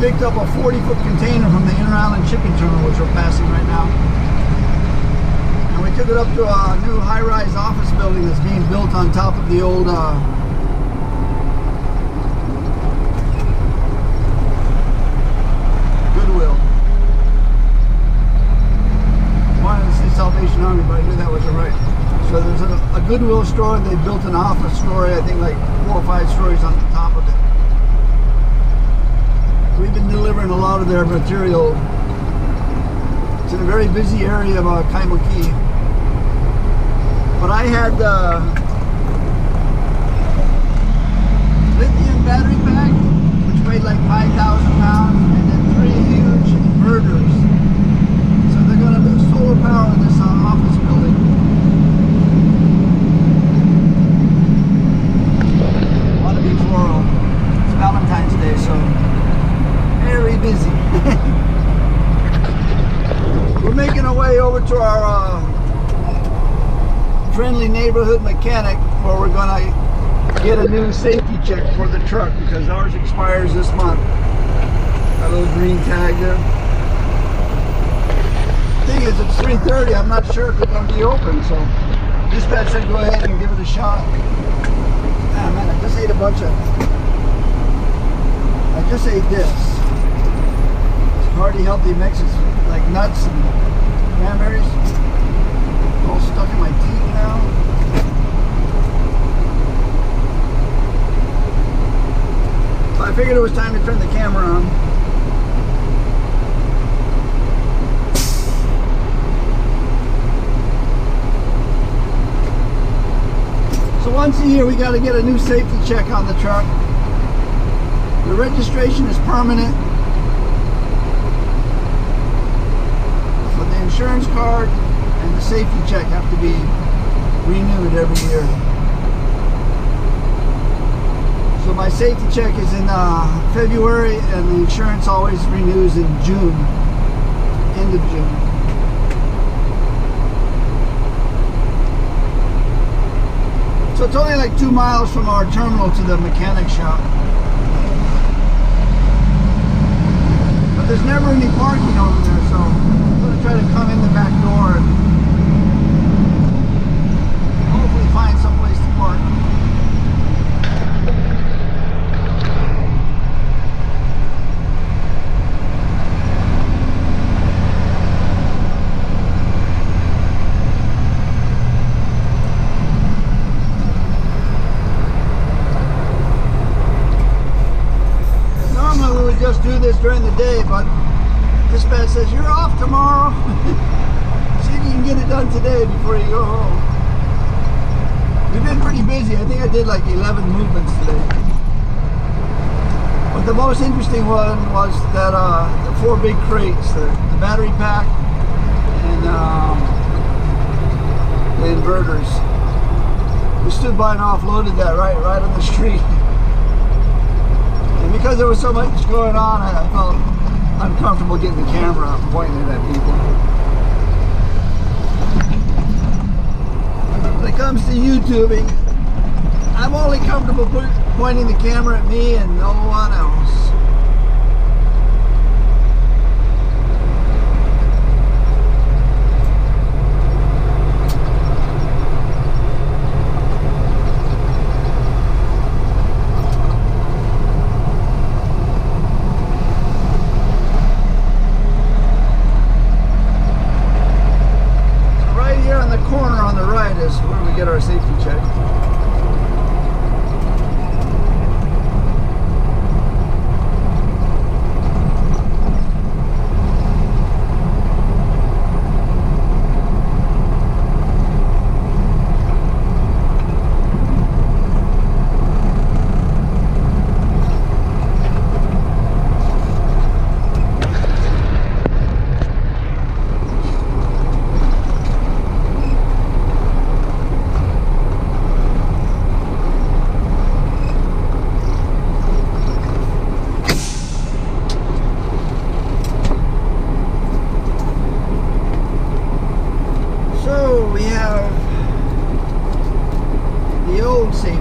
Picked up a 40-foot container from the Inter-Island shipping terminal, which we're passing right now. And we took it up to a new high-rise office building that's being built on top of the old Goodwill. I wanted to say Salvation Army, but I knew that wasn't right. So there's a Goodwill store, and they built an office story, I think like 4 or 5 stories on the top of it. We've been delivering a lot of their material. It's in a very busy area of Kaimuki. But I had lithium battery pack, which weighed like 5,000 pounds, and then 3 huge inverters. So they're going to do solar power in this office building. Ought to be floral. It's Valentine's Day, so very busy. We're making our way over to our friendly neighborhood mechanic, where we're going to get a new safety check for the truck because ours expires this month. Got a little green tag there. Thing is, it's 3:30. I'm not sure if it's going to be open, so dispatch said go ahead and give it a shot. Ah, man, I just ate a bunch of. I just ate this. Hearty, healthy mixes like nuts and cranberries. All stuck in my teeth now. So I figured it was time to turn the camera on. So once a year we got to get a new safety check on the truck. The registration is permanent. Insurance card and the safety check have to be renewed every year. So my safety check is in February, and the insurance always renews in June, end of June. So it's only like 2 miles from our terminal to the mechanic shop. But there's never any parking over there, so I'm going to try to come in the back door and hopefully find some place to park. Normally we would just do this during the day, but dispatch says you're off tomorrow. See if you can get it done today before you go home. We've been pretty busy. I think I did like 11 movements today. But the most interesting one was that the 4 big crates, the battery pack and the inverters. We stood by and offloaded that right on the street. And because there was so much going on, I felt uncomfortable getting the camera up and pointing it at people. When it comes to YouTubing, I'm only comfortable pointing the camera at me and no one else.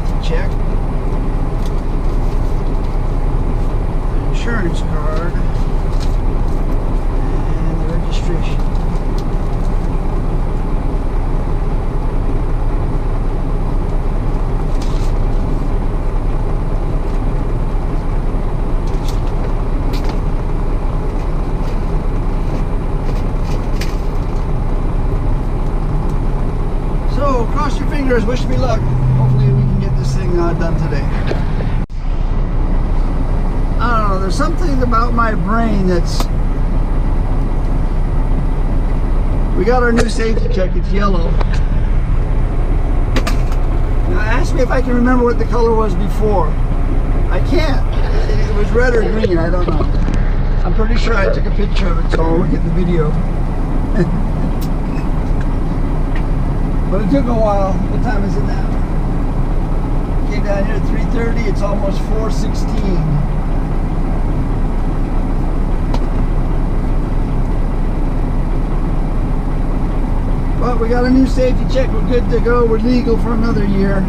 safety check. Insurance card. And the registration. So, cross your fingers, wish me luck. Hopefully we can get this thing done today. I don't know, there's something about my brain that's... We got our new safety check, it's yellow. Now ask me if I can remember what the color was before. I can't. It was red or green, I don't know. I'm pretty sure I took a picture of it, so I'll look at the video. But it took a while. What time is it now? Came down here at 3:30. It's almost 4:16. But we got a new safety check. We're good to go. We're legal for another year.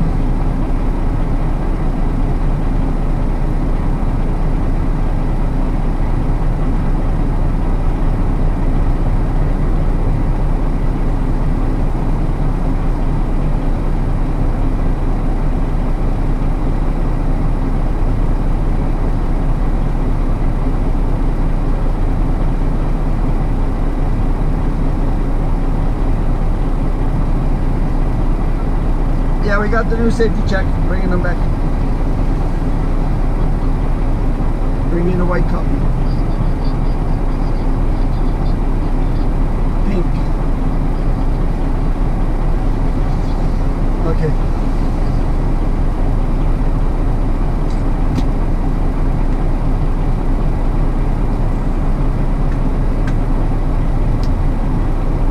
Yeah, we got the new safety check. Bringing them back. Bring in the white cup. Pink. Okay.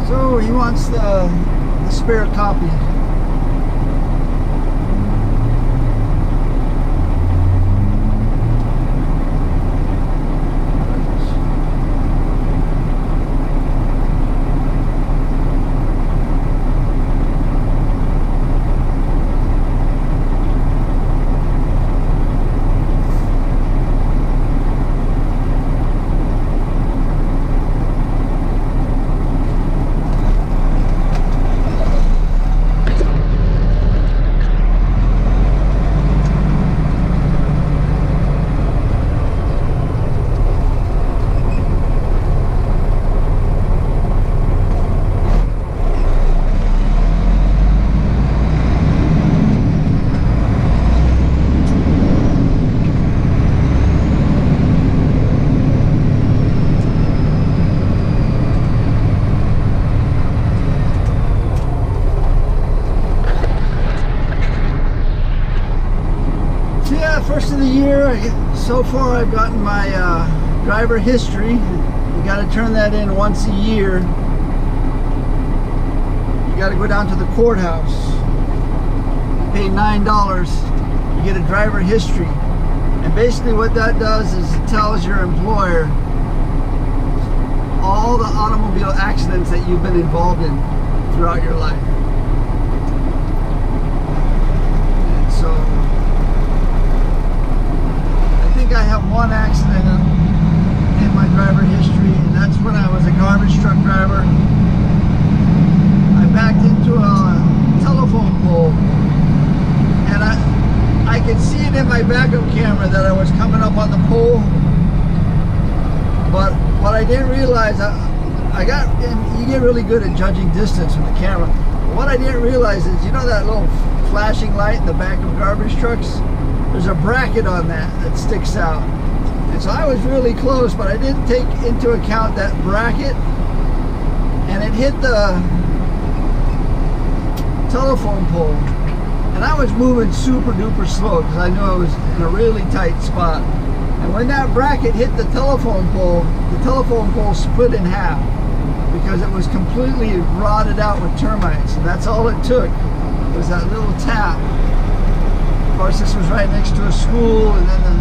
So he wants the spare copy. First of the year, so far I've gotten my driver history. You got to turn that in once a year. You got to go down to the courthouse. You pay $9. You get a driver history. And basically what that does is it tells your employer all the automobile accidents that you've been involved in throughout your life. And so I have one accident in my driver history, and that's when I was a garbage truck driver. I backed into a telephone pole, and I could see it in my backup camera that I was coming up on the pole. But what I didn't realize, you get really good at judging distance with the camera. But what I didn't realize is, you know that little flashing light in the back of garbage trucks? There's a bracket on that sticks out. And so I was really close, but I didn't take into account that bracket. And it hit the telephone pole. And I was moving super duper slow because I knew I was in a really tight spot. And when that bracket hit the telephone pole split in half because it was completely rotted out with termites. And that's all it took, was that little tap. Of course, this was right next to a school, and then the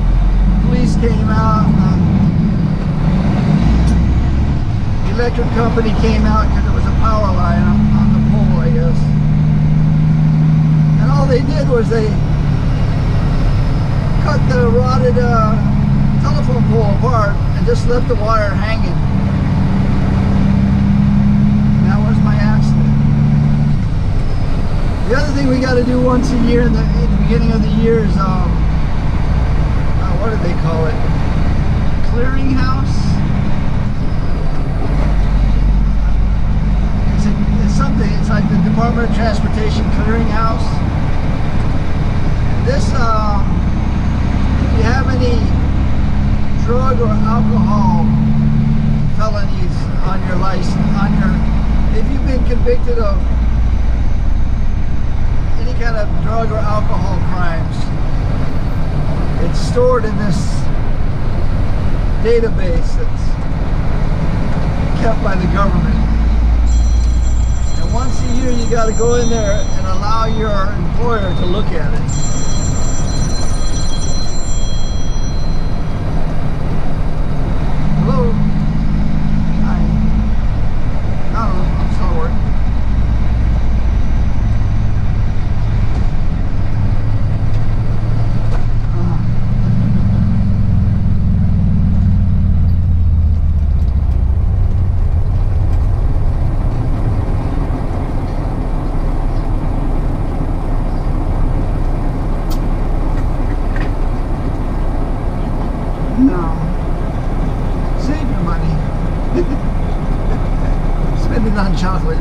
police came out, and the electric company came out because there was a power line on the pole, I guess. And all they did was they cut the rotted telephone pole apart and just left the wire hanging. And that was my accident. The other thing we got to do once a year in the beginning of the year is, what do they call it? Clearinghouse? It's something, it's like the Department of Transportation Clearinghouse. This, if you have any drug or alcohol felonies on your license, if you've been convicted of any kind of drug or alcohol crimes, it's stored in this database that's kept by the government. And once a year you got to go in there and allow your employer to look at it. Hello? Hi. No, I'm still working. No. Save your money. Spend it on chocolate.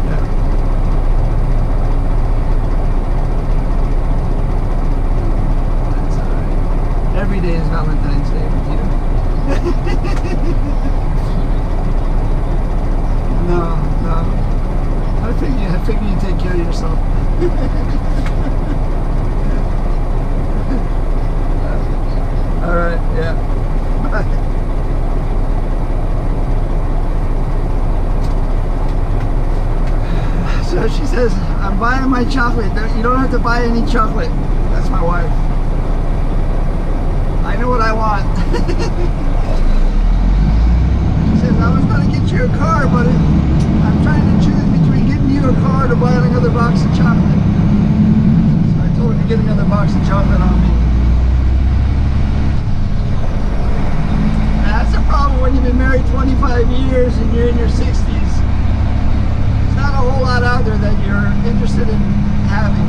Yeah. That's alright. Every day is Valentine's Day with you. No. I figure you take care of yourself. Alright, yeah. Bye. So she says, I'm buying my chocolate. You don't have to buy any chocolate. That's my wife. I know what I want. She says, I was going to get you a car, but I'm trying to choose between getting you a car to buy another box of chocolate. So I told her to get another box of chocolate on me. And that's the problem when you've been married 25 years and you're in your 60s. There's not a whole lot out there that you're interested in having.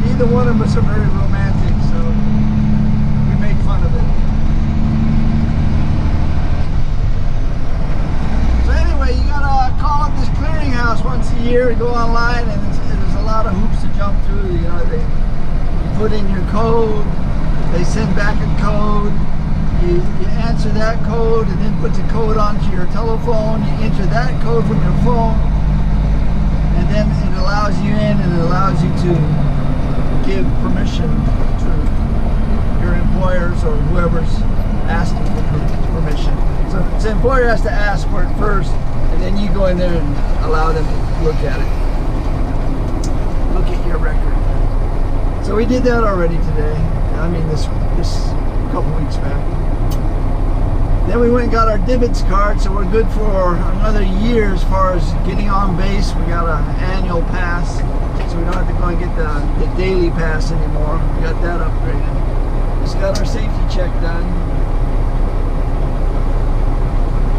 Neither one of us are very romantic, so we make fun of it. So anyway, you gotta call up this clearinghouse once a year and go online, and there's a lot of hoops to jump through. You know, you put in your code, they send back a code, you answer that code, and then put the code onto your telephone. You enter that code from your phone, and then it allows you in, and it allows you to give permission to your employers or whoever's asking for permission. So the employer has to ask for it first, and then you go in there and allow them to look at it. Look at your record. So we did that already today. I mean, this couple weeks back. Then we went and got our Divots card, so we're good for another year as far as getting on base. We got an annual pass, so we don't have to go and get the daily pass anymore. We got that upgraded. Just got our safety check done.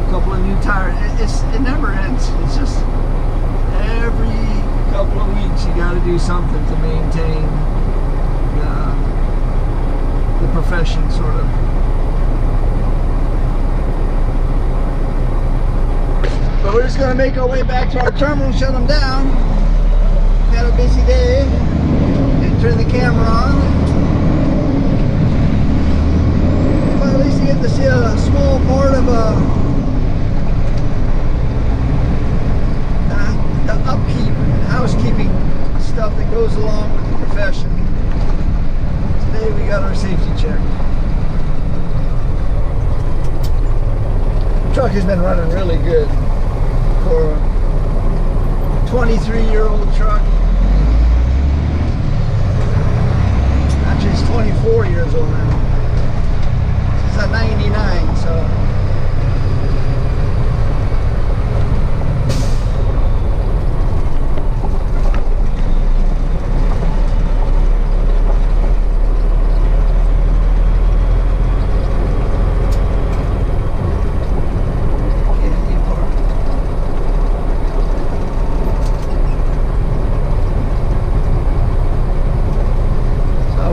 A couple of new tires. It never ends. It's just every couple of weeks you got to do something to maintain the profession, sort of. But we're just going to make our way back to our terminal, shut them down. We had a busy day, and turn the camera on. But at least you get to see a small part of the upkeep and housekeeping stuff that goes along with the profession. Today we got our safety check. The truck has been running really good for a 23-year-old truck. Actually, it's 24 years years old now. It's a 99, so.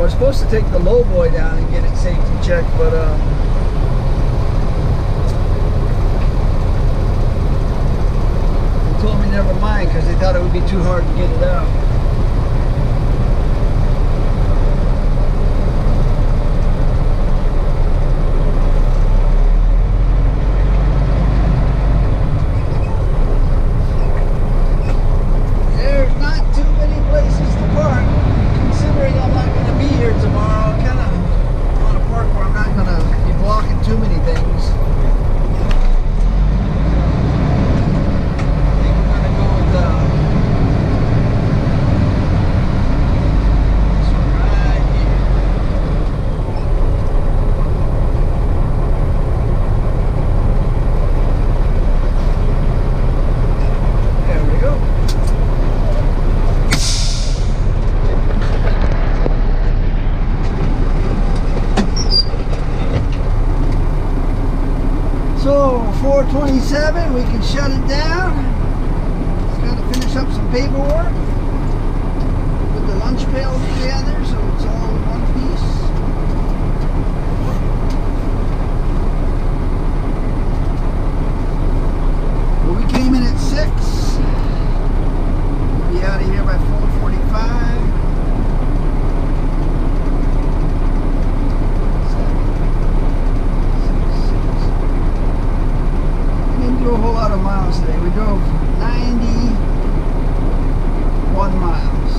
Supposed to take the low boy down and get it safety checked, but they told me never mind because they thought it would be too hard to get it out. There's not too many places to park. Considering I'm not going to be here tomorrow, I kind of want to park where I'm not going to be blocking too many things. I think we're going to go with this one right here. There we go. So 4:27, we can shut it down. Just got to finish up some paperwork. Put the lunch pail together so it's all in one piece. Well, we came in at 6. We'll be out of here by 4:45. A whole lot of miles today. We drove 91 miles.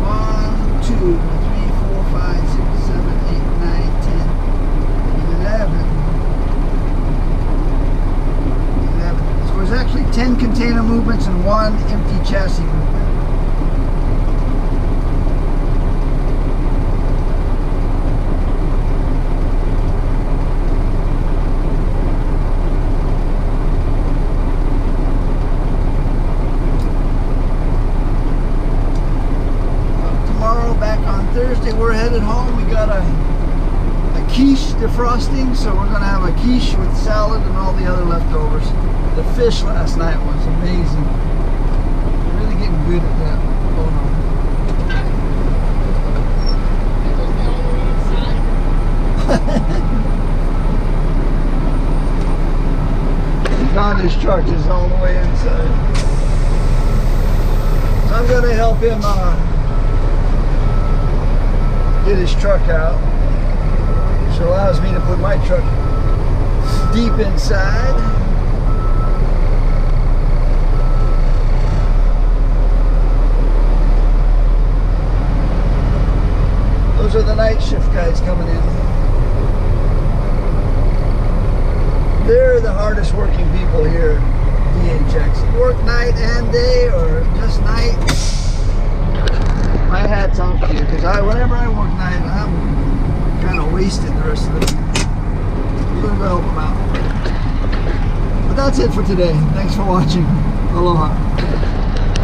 1, 2, 3, 4, 5, 6, 7, 8, 9, 10, 11. 11. So there's actually 10 container movements and 1 empty chassis movement. Thursday we're headed home. We got a quiche defrosting, so we're gonna have a quiche with salad and all the other leftovers. The fish last night was amazing. Really getting good at that. Hold on. Donnie's truck is all the way inside. So I'm gonna help him get his truck out, which allows me to put my truck deep inside. Those are the night shift guys coming in. They're the hardest working people here at DHX. Work night and day or just night. My hat's off to you, because whenever I work night, I'm kind of wasted the rest of the day. We're going to go help them out. But that's it for today. Thanks for watching. Aloha.